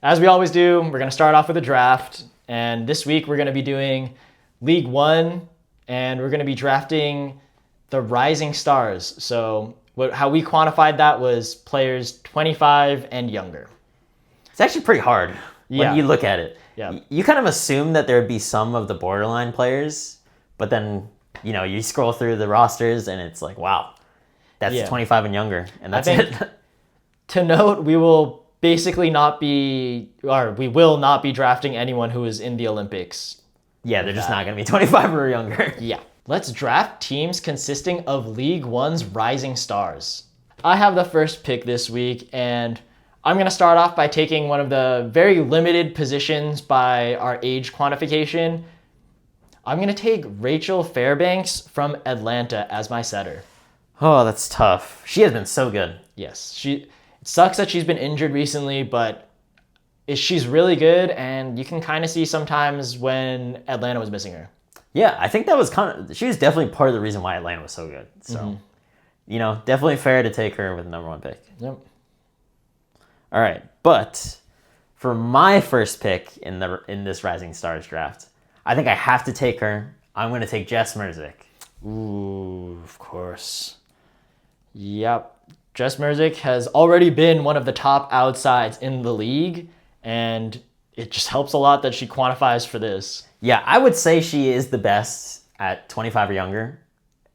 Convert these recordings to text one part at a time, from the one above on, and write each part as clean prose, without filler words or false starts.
As we always do, we're going to start off with a draft. And this week we're going to be doing League One, and we're going to be drafting the Rising Stars. So how we quantified that was players 25 and younger. It's actually pretty hard when you look at it. Yeah. You kind of assume that there would be some of the borderline players, but then, you scroll through the rosters and it's like, wow, that's 25 and younger, and that's it. To note, we will not be drafting anyone who is in the Olympics. Yeah, they're just not going to be 25 or younger. Yeah. Let's draft teams consisting of League One's Rising Stars. I have the first pick this week, and I'm going to start off by taking one of the very limited positions by our age quantification. I'm going to take Rachel Fairbanks from Atlanta as my setter. Oh, that's tough. She has been so good. Yes, it sucks that she's been injured recently, but she's really good, and you can kind of see sometimes when Atlanta was missing her. Yeah, I think that was she was definitely part of the reason why Atlanta was so good. So, definitely fair to take her with the number one pick. Yep. All right, but for my first pick in this Rising Stars draft, I think I have to take her. I'm going to take Jess Merzik. Ooh, of course. Yep. Jess Merzik has already been one of the top outsides in the league, and it just helps a lot that she quantifies for this. Yeah, I would say she is the best at 25 or younger,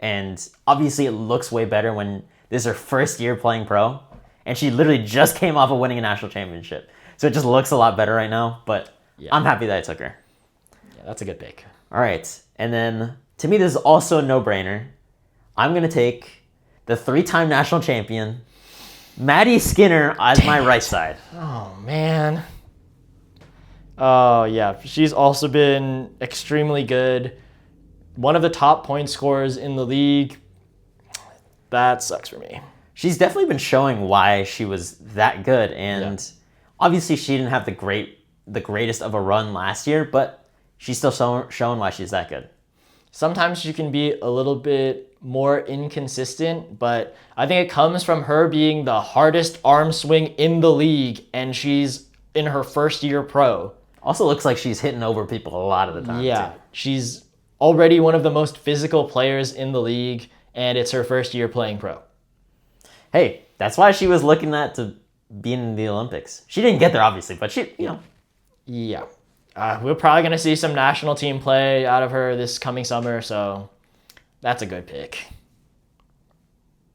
and obviously it looks way better when this is her first year playing pro, and she literally just came off of winning a national championship. So it just looks a lot better right now, but I'm happy that I took her. Yeah, that's a good pick. All right, and then to me this is also a no-brainer. I'm going to take the 3-time national champion, Maddie Skinner, as my right side. Oh, man. Oh, yeah. She's also been extremely good. One of the top point scorers in the league. That sucks for me. She's definitely been showing why she was that good. And obviously she didn't have the greatest of a run last year, but she's still shown why she's that good. Sometimes she can be a little bit more inconsistent, but I think it comes from her being the hardest arm swing in the league, and she's in her first year pro. Also looks like she's hitting over people a lot of the time. Yeah, too. She's already one of the most physical players in the league, and it's her first year playing pro. Hey, that's why she was looking at to be in the Olympics. She didn't get there, obviously, but Yeah. We're probably going to see some national team play out of her this coming summer, so that's a good pick.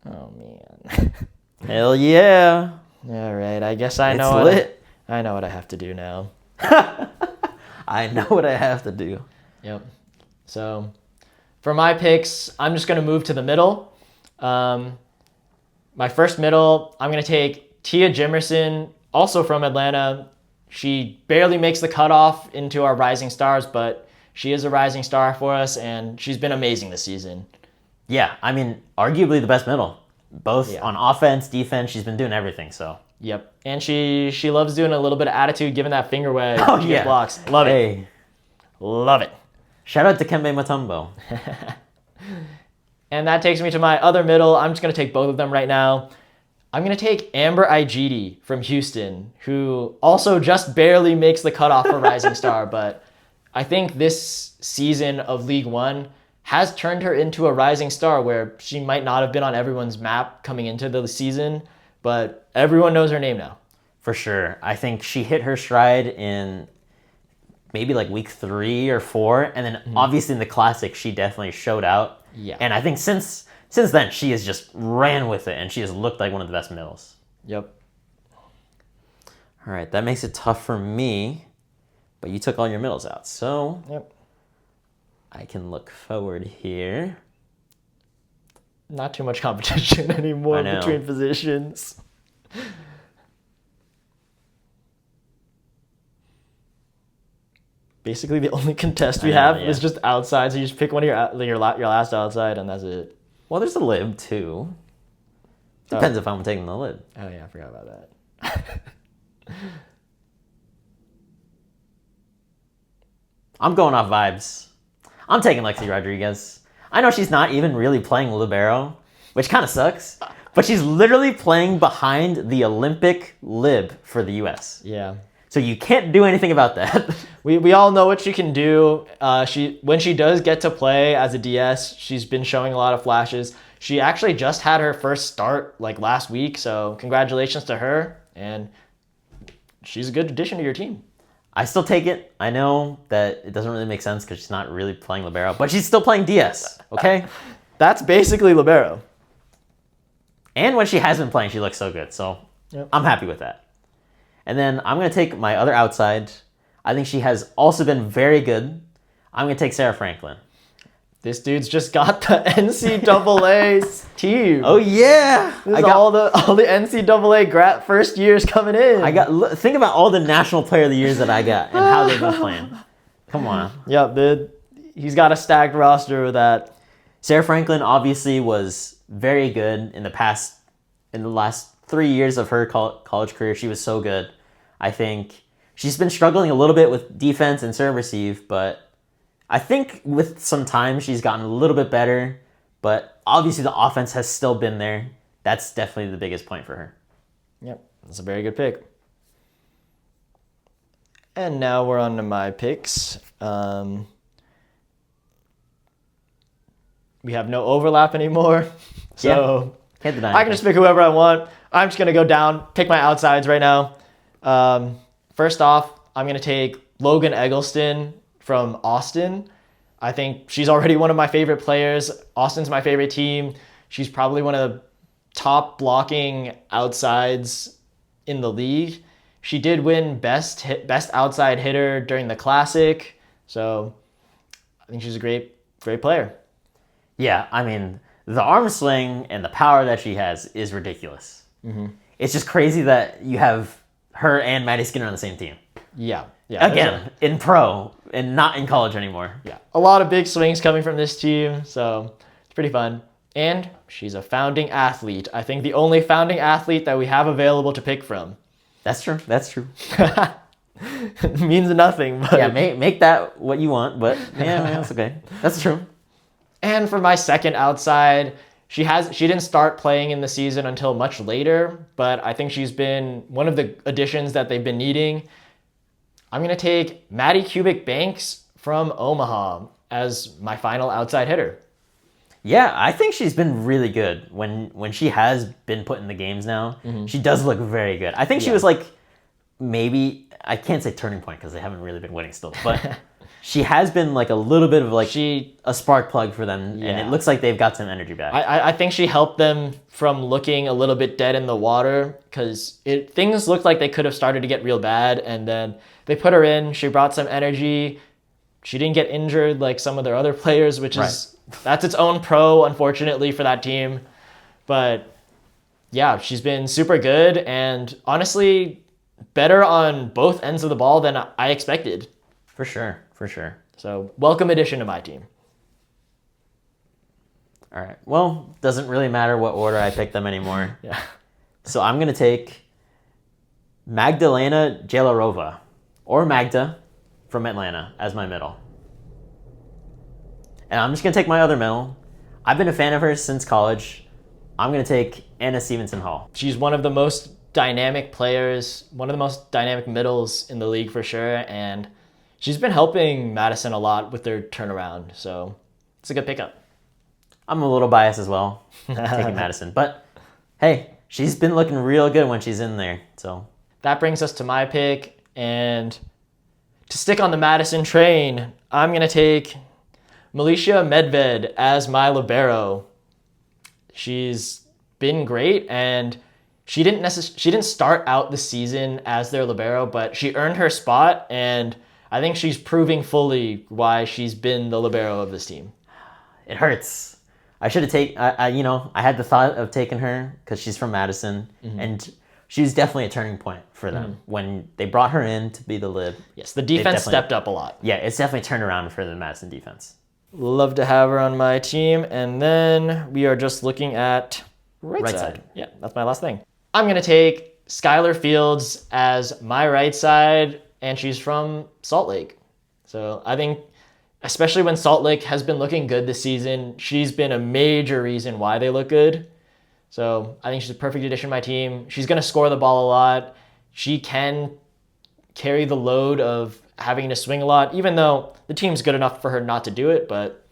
Oh, man. Hell yeah. All right, I guess I know what I have to do now. I know what I have to do. Yep. So for my picks, I'm just going to move to the middle. My first middle, I'm going to take Tia Jimerson, also from Atlanta. She barely makes the cutoff into our Rising Stars, but she is a rising star for us, and she's been amazing this season. Yeah, I mean, arguably the best middle. Both on offense, defense, she's been doing everything, so. Yep. And she loves doing a little bit of attitude, giving that finger wave. Oh, she gets blocks. Love it. Love it. Shout out to Kembe Mutombo. And that takes me to my other middle. I'm just going to take both of them right now. I'm going to take Amber Igidi from Houston, who also just barely makes the cutoff for Rising Star, but I think this season of League One has turned her into a rising star where she might not have been on everyone's map coming into the season, but everyone knows her name now. For sure. I think she hit her stride in maybe like week 3 or 4, and then obviously in the Classic, she definitely showed out. Yeah. And I think since then, she has just ran with it, and she has looked like one of the best middles. Yep. All right, that makes it tough for me, but you took all your middles out, so I can look forward here. Not too much competition anymore between positions. Basically, the only contest we have is just outside, so you just pick one of your last outside, and that's it. Well, there's a lib, too. Depends if I'm taking the lib. Oh, yeah, I forgot about that. I'm going off vibes. I'm taking Lexi Rodriguez. I know she's not even really playing libero, which kind of sucks, but she's literally playing behind the Olympic lib for the U.S. Yeah. So you can't do anything about that. We all know what she can do. When she does get to play as a DS, she's been showing a lot of flashes. She actually just had her first start like last week, so congratulations to her. And she's a good addition to your team. I still take it. I know that it doesn't really make sense because she's not really playing libero, but she's still playing DS. Okay. That's basically libero. And when she has been playing, she looks so good. So Yep. I'm happy with that. And then I'm going to take my other outside. I think she has also been very good. I'm going to take Sarah Franklin. This dude's just got the NCAA team. Oh, yeah. I got all the NCAA first years coming in. Think about all the national player of the years that I got and how they've been playing. Come on. Yep, he's got a stacked roster with that. Sarah Franklin obviously was very good in the last 3 years of her college career. She was so good. I think she's been struggling a little bit with defense and serve receive, but I think with some time she's gotten a little bit better. But obviously the offense has still been there. That's definitely the biggest point for her. Yep, that's a very good pick. And now we're on to my picks. We have no overlap anymore. So Can't deny I can just pick whoever I want. I'm just going to go down, pick my outsides right now. First off, I'm going to take Logan Eggleston from Austin. I think she's already one of my favorite players. Austin's my favorite team. She's probably one of the top blocking outsides in the league. She did win best outside hitter during the Classic. So I think she's a great player. Yeah, I mean, the arm sling and the power that she has is ridiculous. Mm-hmm. It's just crazy that you have her and Maddie Skinner on the same team. Yeah. Again, in pro and not in college anymore. Yeah. A lot of big swings coming from this team, so it's pretty fun. And she's a founding athlete. I think the only founding athlete that we have available to pick from. That's true. It means nothing, but yeah, make that what you want, but yeah, that's okay. That's true. And for my second outside, she didn't start playing in the season until much later, but I think she's been one of the additions that they've been needing. I'm going to take Maddie Kubik-Banks from Omaha as my final outside hitter. Yeah, I think she's been really good when she has been put in the games now. Mm-hmm. She does look very good. I think she was like maybe, I can't say turning point because they haven't really been winning still, but she has been like a little bit of like a spark plug for them, and it looks like they've got some energy back. I think she helped them from looking a little bit dead in the water because things looked like they could have started to get real bad, and then they put her in. She brought some energy. She didn't get injured like some of their other players, which is that's its own pro, unfortunately, for that team. But yeah, she's been super good and honestly better on both ends of the ball than I expected. For sure. So welcome addition to my team. All right. Well, doesn't really matter what order I pick them anymore. Yeah. So I'm going to take Magdalena Jelarova, or Magda, from Atlanta as my middle. And I'm just going to take my other middle. I've been a fan of hers since college. I'm going to take Anna Stevenson Hall. She's one of the most dynamic players, one of the most dynamic middles in the league for sure, and she's been helping Madison a lot with their turnaround, so it's a good pickup. I'm a little biased as well, taking Madison. But, hey, she's been looking real good when she's in there. So that brings us to my pick, and to stick on the Madison train, I'm going to take Milicia Medved as my libero. She's been great, and she didn't start out the season as their libero, but she earned her spot, and I think she's proving fully why she's been the libero of this team. It hurts. I should have I had the thought of taking her because she's from Madison, and she was definitely a turning point for them when they brought her in to be the lib. Yes, the defense stepped up a lot. Yeah, it's definitely turned around for the Madison defense. Love to have her on my team, and then we are just looking at right side. Yeah, that's my last thing. I'm going to take Skylar Fields as my right side, and she's from Salt Lake. So I think, especially when Salt Lake has been looking good this season, she's been a major reason why they look good. So I think she's a perfect addition to my team. She's going to score the ball a lot. She can carry the load of having to swing a lot, even though the team's good enough for her not to do it, but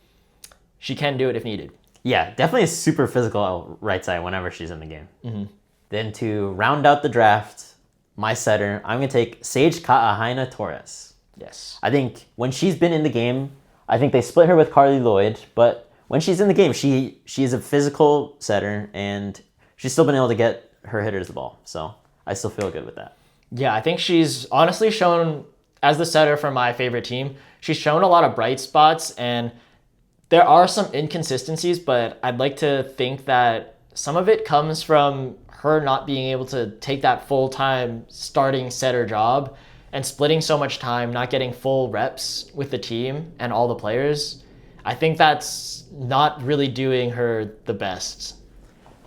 she can do it if needed. Yeah, definitely a super physical right side whenever she's in the game. Then to round out the draft, my setter, I'm going to take Sage Ka'ahaina Torres. Yes. I think when she's been in the game, I think they split her with Carly Lloyd, but when she's in the game, she is a physical setter, and she's still been able to get her hitters the ball. So I still feel good with that. Yeah, I think she's honestly shown, as the setter for my favorite team, she's shown a lot of bright spots, and there are some inconsistencies, but I'd like to think that some of it comes from her not being able to take that full-time starting setter job and splitting so much time, not getting full reps with the team and all the players. I think that's not really doing her the best.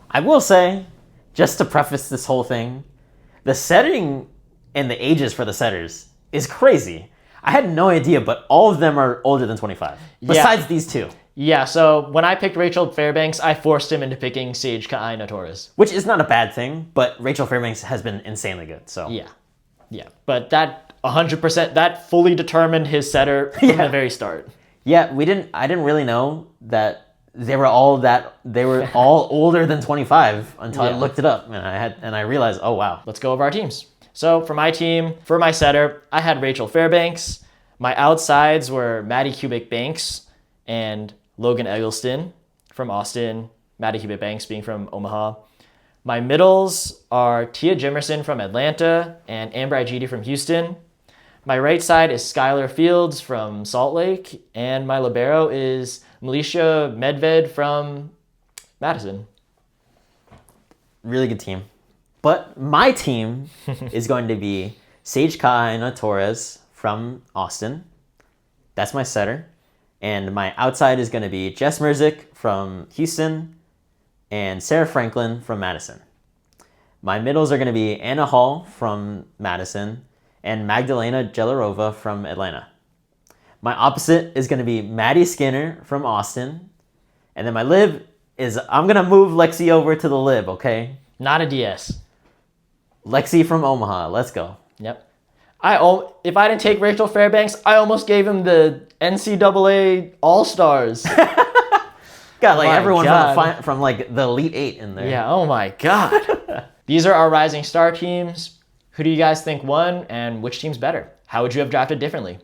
I will say, just to preface this whole thing, the setting and the ages for the setters is crazy. I had no idea, but all of them are older than 25, besides these two. Yeah, so when I picked Rachel Fairbanks, I forced him into picking Sage Ka'aina Torres. Which is not a bad thing, but Rachel Fairbanks has been insanely good, so. Yeah, but that 100%, that fully determined his setter from the very start. Yeah, I didn't really know that they were all older than 25 until I looked it up, and I realized, oh wow. Let's go over our teams. So for my team, for my setter, I had Rachel Fairbanks. My outsides were Maddie Kubik-Banks and Logan Eggleston from Austin, Maddie Kubik-Banks being from Omaha. My middles are Tia Jimerson from Atlanta and Amber Igidi from Houston. My right side is Skylar Fields from Salt Lake, and my libero is Milicia Medved from Madison. Really good team. But my team is going to be Sage Ka'aina Torres from Austin. That's my setter. And my outside is going to be Jess Merzick from Houston and Sarah Franklin from Madison. My middles are going to be Anna Hall from Madison and Magdalena Jelarova from Atlanta. My opposite is going to be Maddie Skinner from Austin. And then my lib is, I'm going to move Lexi over to the lib, okay? Not a DS. Lexi from Omaha. Let's go. Yep. If I didn't take Rachel Fairbanks, I almost gave him the NCAA All-Stars. Got like everyone from like the Elite Eight in there. Yeah, oh my God. These are our Rising Star teams. Who do you guys think won, and which team's better? How would you have drafted differently?